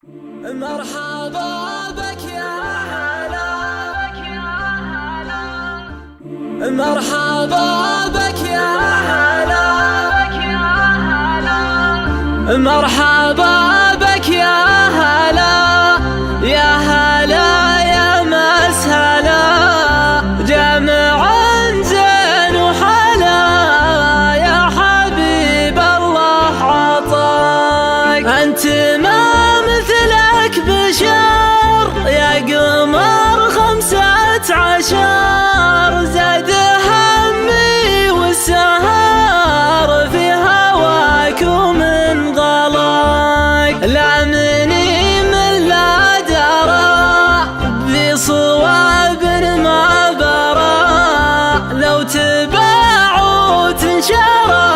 مرحبا بك يا هلا، مرحبا بك يا هلا، مرحبا بك يا هلا، يا هلا يا مسهلا، جمع زين وحلا، يا حبيب الله عطاك. أنت ما مثلك بشر يا قمر 15، زاد همي والسهر في هواك ومن غلاك. لا مني من لا درى بصواب ما برى، لو تباع وتنشرى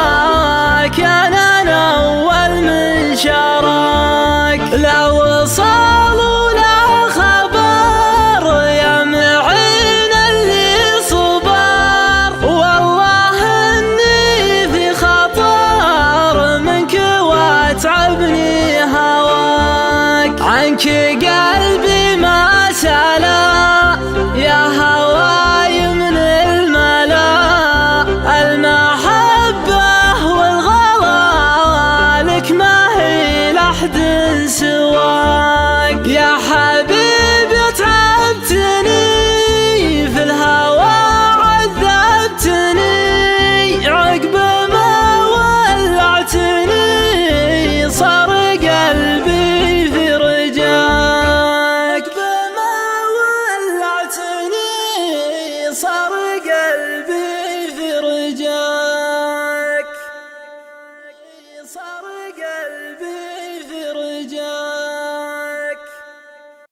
كان أنا أول من شراك. لا وصال ولا خبر يا معين اللي صبر، والله إني في خطر منك واتعبني هواك. عنك قلبي ما سلا يا هواي من الملا، المحبة والغلا لك ما هي لأحد سواك.